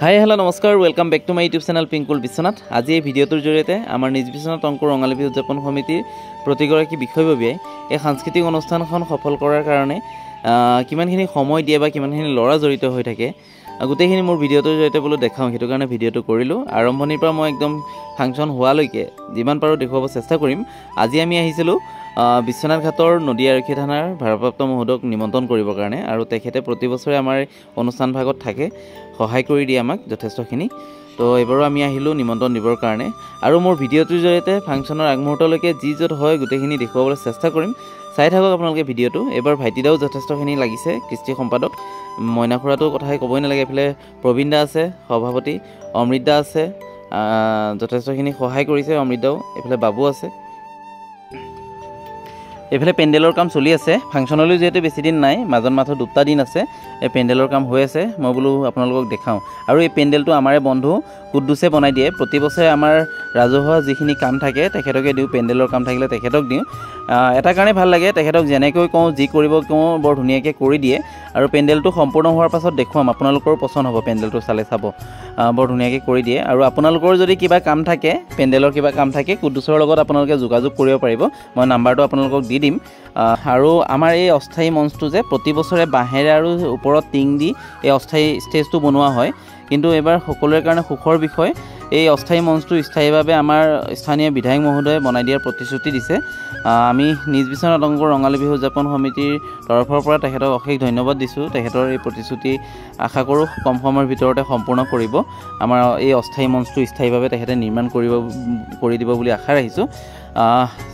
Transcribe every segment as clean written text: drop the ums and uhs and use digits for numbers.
হাই hello' নমস্কাৰ welcome back to my YouTube channel Pinkul Biswanath. আজি এই ভিডিঅ'টোৰ জৰিয়তে আমাৰ নিজ বিশ্বনাথ অংকুৰ ৰঙালী বিহু উদযাপন সমিতিৰ প্ৰতিগৰাকী বিষয়ববীয়াই এই সাংস্কৃতিক অনুষ্ঠানখন সফল কৰাৰ কাৰণে কিমানখিনি সময় দিয়ে বা কিমানখিনি ল'ৰা জড়িত হৈ থাকে গোটেইখিনি মোৰ ভিডিঅ'টোৰ জৰিয়তে বোলো দেখাওঁ, সেইটো কাৰণে ভিডিঅ'টো কৰিলোঁ। আৰম্ভণিৰ পৰা মই একদম ফাংচন হোৱালৈকে যিমান পাৰোঁ দেখুৱাব চেষ্টা কৰিম। আজি আমি আহিছিলোঁ বিশ্বনাথ ঘাটৰ নদী আৰক্ষী থানাৰ ভাৰপ্ৰাপ্ত মহোদয়ক নিমন্ত্ৰণ কৰিবৰ কাৰণে, আৰু তেখেতে প্ৰতি বছৰে আমাৰ অনুষ্ঠান ভাগত থাকে, সহায় কৰি দিয়ে আমাক যথেষ্টখিনি। তো এইবাৰো আমি আহিলোঁ নিমন্ত্ৰণ দিবৰ কাৰণে, আৰু মোৰ ভিডিঅ'টোৰ জৰিয়তে ফাংচনৰ আগমুহূৰ্তলৈকে যি য'ত হয় গোটেইখিনি দেখুৱাবলৈ চেষ্টা কৰিম। চাই থাকক আপোনালোকে ভিডিঅ'টো। এইবাৰ ভাইটিদাও যথেষ্টখিনি লাগিছে, কৃষ্টি সম্পাদক মইনা খুৰাটোৰ কথাই ক'বই নালাগে। এইফালে প্ৰবীণ দা আছে সভাপতি, অমৃত দা আছে, যথেষ্টখিনি সহায় কৰিছে অমৃত দাও। এইফালে বাবু আছে। এইফালে পেণ্ডেলৰ কাম চলি আছে। ফাংচনলৈ যিহেতু বেছি দিন নাই, মাজত মাথো 2টা দিন আছে, এই পেণ্ডেলৰ কাম হৈ আছে। মই বোলো আপোনালোকক দেখাওঁ। আৰু এই পেণ্ডেলটো আমাৰে বন্ধু কুদ্দুছে বনাই দিয়ে। প্ৰতি বছৰে আমাৰ ৰাজহুৱা যিখিনি কাম থাকে তেখেতকে দিওঁ, পেণ্ডেলৰ কাম থাকিলে তেখেতক দিওঁ। এটা কাৰণে ভাল লাগে, তেখেতক যেনেকৈ কওঁ যি কৰিব কওঁ বৰ ধুনীয়াকৈ কৰি দিয়ে। আৰু পেণ্ডেলটো সম্পূৰ্ণ হোৱাৰ পাছত দেখুৱাম, আপোনালোকৰ পচন্দ হ'ব। পেণ্ডেলটো চালে চাব, বৰ ধুনীয়াকৈ কৰি দিয়ে। আৰু আপোনালোকৰ যদি কিবা কাম থাকে, পেণ্ডেলৰ কিবা কাম থাকে, কুদ্দুছৰ লগত আপোনালোকে যোগাযোগ কৰিব পাৰিব। মই নাম্বাৰটো আপোনালোকক দি দিম। আৰু আমাৰ এই অস্থায়ী মঞ্চটো যে প্ৰতি বছৰে বাঁহেৰে আৰু ওপৰত টিং দি এই অস্থায়ী ষ্টেজটো বনোৱা হয়, কিন্তু এইবাৰ সকলোৰে কাৰণে সুখৰ বিষয়, এই অস্থায়ী মঞ্চটো স্থায়ীভাৱে আমাৰ স্থানীয় বিধায়ক মহোদয়ে বনাই দিয়াৰ প্ৰতিশ্ৰুতি দিছে। আমি নিজ বিশ্বনাথ অংকুৰ ৰঙালী বিহু উদযাপন সমিতিৰ তৰফৰ পৰা তেখেতক অশেষ ধন্যবাদ দিছোঁ। তেখেতৰ এই প্ৰতিশ্ৰুতি আশা কৰোঁ কম সময়ৰ ভিতৰতে সম্পূৰ্ণ কৰিব। আমাৰ এই অস্থায়ী মঞ্চটো স্থায়ীভাৱে তেখেতে নিৰ্মাণ কৰি দিব বুলি আশা ৰাখিছোঁ।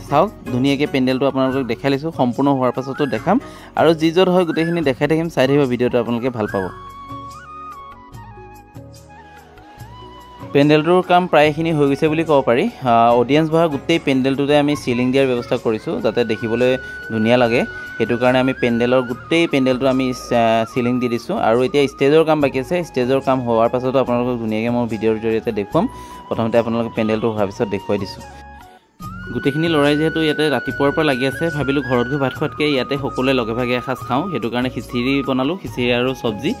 চাওক ধুনীয়াকৈ পেণ্ডেলটো আপোনালোকক দেখাই লৈছোঁ। সম্পূৰ্ণ হোৱাৰ পাছতো দেখাম, আৰু যি য'ত হয় গোটেইখিনি দেখাই থাকিম। চাই থাকিব ভিডিঅ'টো, আপোনালোকে ভাল পাব। পেণ্ডেলটোৰ কাম প্ৰায়খিনি হৈ গৈছে বুলি ক'ব পাৰি। অডিয়েঞ্চ বহা গোটেই পেণ্ডেলটোতে আমি চিলিং দিয়াৰ ব্যৱস্থা কৰিছোঁ, যাতে দেখিবলৈ ধুনীয়া লাগে। সেইটো কাৰণে আমি গোটেই পেণ্ডেলটো আমি চিলিং দি দিছোঁ। আৰু এতিয়া ষ্টেজৰ কাম বাকী আছে। ষ্টেজৰ কাম হোৱাৰ পাছতো আপোনালোকক ধুনীয়াকৈ মই ভিডিঅ'ৰ জৰিয়তে দেখুৱাম। প্ৰথমতে আপোনালোকে পেণ্ডেলটো হোৱাৰ পিছত দেখুৱাই দিছোঁ। গোটেইখিনি ল'ৰাই যিহেতু ইয়াতে ৰাতিপুৱাৰ পৰা লাগি আছে, ভাবিলোঁ ঘৰত গৈ ভাত খোৱাতকৈ ইয়াতে সকলোৱে লগে ভাগে এসাঁজ খাওঁ। সেইটো কাৰণে খিচিৰি বনালোঁ, খিচিৰি আৰু চব্জি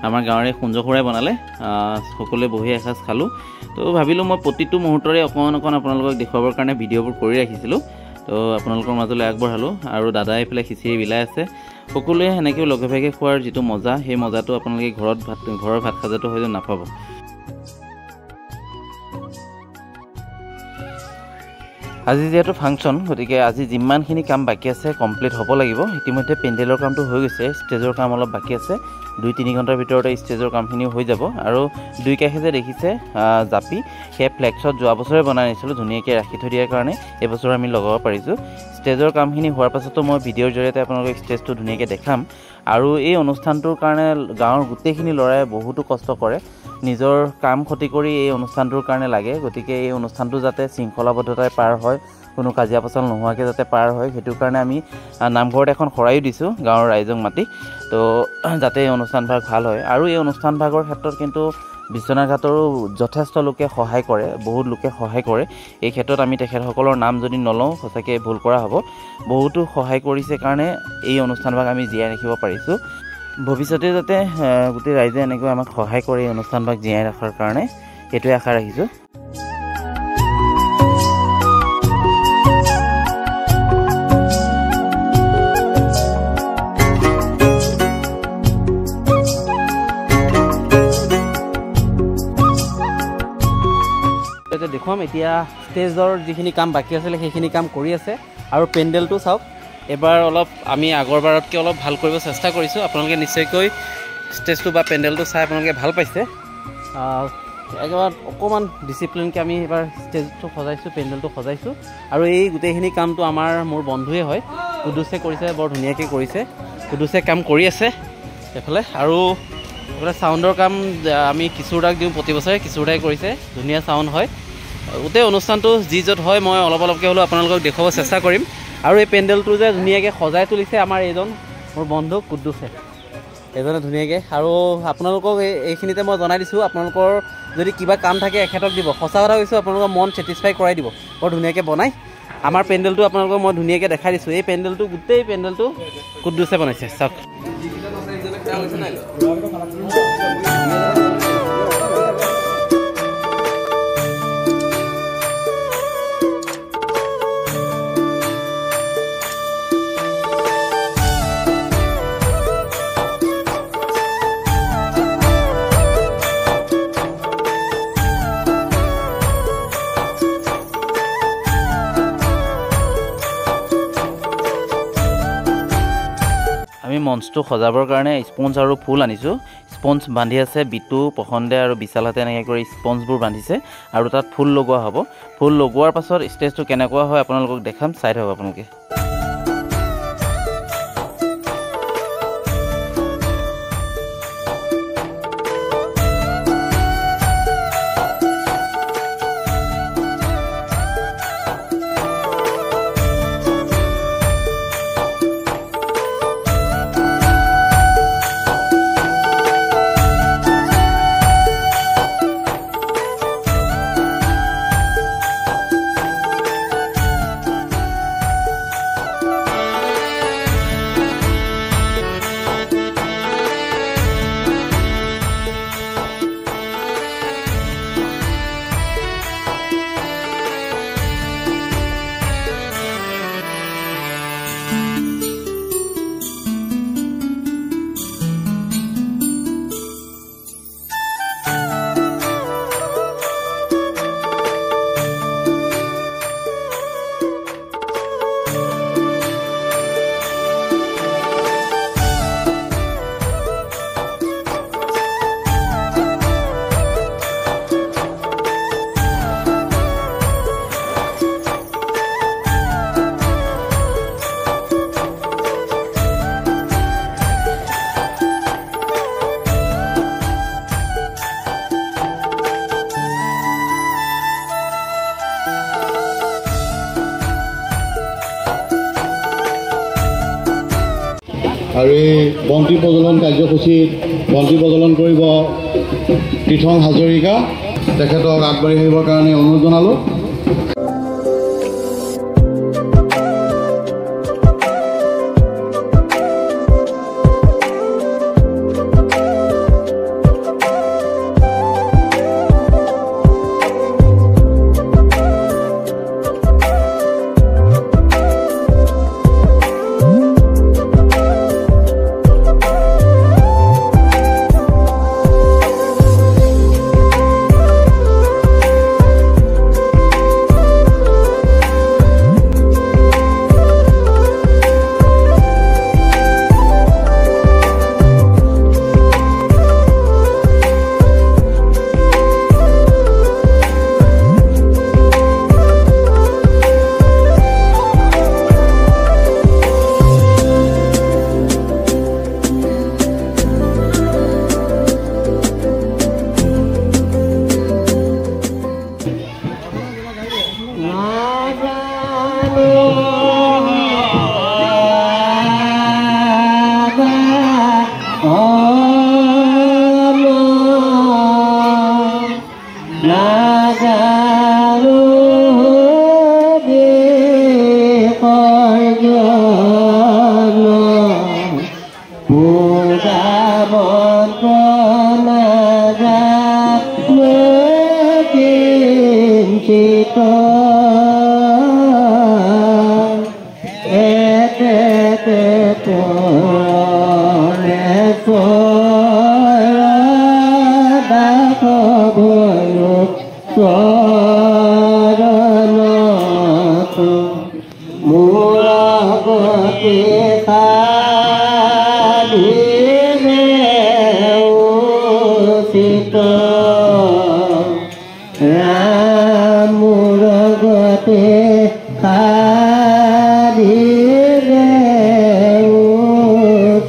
আমাৰ গাঁৱৰে সূৰ্য খুৰাই বনালে। সকলোৱে বহি এসাঁজ খালোঁ। তো ভাবিলোঁ মই প্ৰতিটো মুহূৰ্তৰে অকণ আপোনালোকক দেখুৱাবৰ কাৰণে ভিডিঅ'বোৰ কৰি ৰাখিছিলোঁ। তো আপোনালোকৰ মাজলৈ আগবঢ়ালোঁ। আৰু দাদাই এইফালে খিচিৰি বিলাই আছে। সকলোৱে সেনেকৈও লগে ভাগে খোৱাৰ যিটো মজা, সেই মজাটো আপোনালোকে ঘৰৰ ভাত খাজাটো হয়তো নাপাব। আজি যিহেতু ফাংচন, গতিকে আজি যিমানখিনি কাম বাকী আছে কমপ্লিট হ'ব লাগিব। ইতিমধ্যে পেণ্ডেলৰ কামটো হৈ গৈছে, ষ্টেজৰ কাম অলপ বাকী আছে। 2-3 ঘণ্টাৰ ভিতৰতে ষ্টেজৰ কামখিনিও হৈ যাব। আৰু দুই কাষে যে দেখিছে জাপি, সেই ফ্লেক্সত যোৱা বছৰে বনাই আনিছিলোঁ, ধুনীয়াকৈ ৰাখি থৈ দিয়াৰ কাৰণে এইবছৰ আমি লগাব পাৰিছোঁ। ষ্টেজৰ কামখিনি হোৱাৰ পাছতো মই ভিডিঅ'ৰ জৰিয়তে আপোনালোকক ষ্টেজটো ধুনীয়াকৈ দেখাম। আৰু এই অনুষ্ঠানটোৰ কাৰণে গাঁৱৰ গোটেইখিনি ল'ৰাই বহুতো কষ্ট কৰে, নিজৰ কাম ক্ষতি কৰি এই অনুষ্ঠানটোৰ কাৰণে লাগে। গতিকে এই অনুষ্ঠানটো যাতে শৃংখলাবদ্ধতাই পাৰ হয়, কোনো কাজিয়া পেচাল নোহোৱাকৈ যাতে পাৰ হয়, সেইটো কাৰণে আমি নামঘৰত এখন শৰাইও দিছোঁ গাঁৱৰ ৰাইজক মাতি, তো যাতে এই অনুষ্ঠান ভাগ ভাল হয়। আৰু এই অনুষ্ঠান ভাগৰ ক্ষেত্ৰত কিন্তু বিশ্বনাথ ঘাটৰো যথেষ্ট লোকে সহায় কৰে, বহুত লোকে সহায় কৰে। এই ক্ষেত্ৰত আমি তেখেতসকলৰ নাম যদি নলওঁ সঁচাকৈ ভুল কৰা হ'ব। বহুতো সহায় কৰিছে কাৰণে এই অনুষ্ঠান ভাগ আমি জীয়াই ৰাখিব পাৰিছোঁ। ভৱিষ্যতে যাতে গোটেই ৰাইজে এনেকৈ আমাক সহায় কৰে এই অনুষ্ঠান ভাগ জীয়াই ৰখাৰ কাৰণে, সেইটোৱে আশা ৰাখিছোঁ। দেখুৱাম এতিয়া ষ্টেজৰ যিখিনি কাম বাকী আছিলে সেইখিনি কাম কৰি আছে। আৰু পেণ্ডেলটো চাওক, এবাৰ অলপ আমি আগৰবাৰতকৈ অলপ ভাল কৰিব চেষ্টা কৰিছোঁ। আপোনালোকে নিশ্চয়কৈ ষ্টেজটো বা পেণ্ডেলটো চাই আপোনালোকে ভাল পাইছে। একেবাৰে অকণমান ডিচিপ্লিনকৈ আমি এইবাৰ ষ্টেজটো সজাইছোঁ, পেণ্ডেলটো সজাইছোঁ। আৰু এই গোটেইখিনি কামটো মোৰ বন্ধুৱে হয়, কুদ্দুছে কৰিছে, বৰ ধুনীয়াকৈ কৰিছে। কুদ্দুছে কাম কৰি আছে এইফালে। আৰু এইফালে চাউণ্ডৰ কাম আমি কিশোৰদাক দিওঁ প্ৰতি বছৰে, কিশোৰদাই কৰিছে, ধুনীয়া চাউণ্ড হয়। গোটেই অনুষ্ঠানটো যি য'ত হয় মই অলপকৈ হ'লেও আপোনালোকক দেখুৱাব চেষ্টা কৰিম। আৰু এই পেণ্ডেলটো যে ধুনীয়াকৈ সজাই তুলিছে আমাৰ মোৰ বন্ধু কুদ্দুছে, এজনে ধুনীয়াকৈ। আৰু আপোনালোকক এইখিনিতে মই জনাই দিছোঁ, আপোনালোকৰ যদি কিবা কাম থাকে এখেতক দিব। সঁচা কথা কৈছোঁ, আপোনালোকৰ মন ছেটিছফাই কৰাই দিব, বৰ ধুনীয়াকৈ বনাই। আমাৰ পেণ্ডেলটো আপোনালোকক মই ধুনীয়াকৈ দেখাই দিছোঁ। এই পেণ্ডেলটো গোটেই পেণ্ডেলটো কুদ্দুছে বনাইছে, চাওক। মঞ্চটো সজাবৰ কাৰণে স্পঞ্জ আৰু ফুল আনিছোঁ। স্পঞ্জ বান্ধি আছে, বিটু, প্ৰসন্দে আৰু বিশালহাতে এনেকৈ কৰি স্পঞ্জবোৰ বান্ধিছে আৰু তাত ফুল লগোৱা হ'ব। ফুল লগোৱাৰ পাছত ষ্টেজটো কেনেকুৱা হয় আপোনালোকক দেখাম, চাই থাকক আপোনালোকে। আৰু এই বন্তি প্ৰজ্বলন কাৰ্যসূচীত বন্তি প্ৰজ্বলন কৰিব তীৰ্থং হাজৰিকা, তেখেতক আগবাঢ়ি আহিবৰ কাৰণে অনুৰোধ জনালোঁ।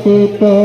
Sito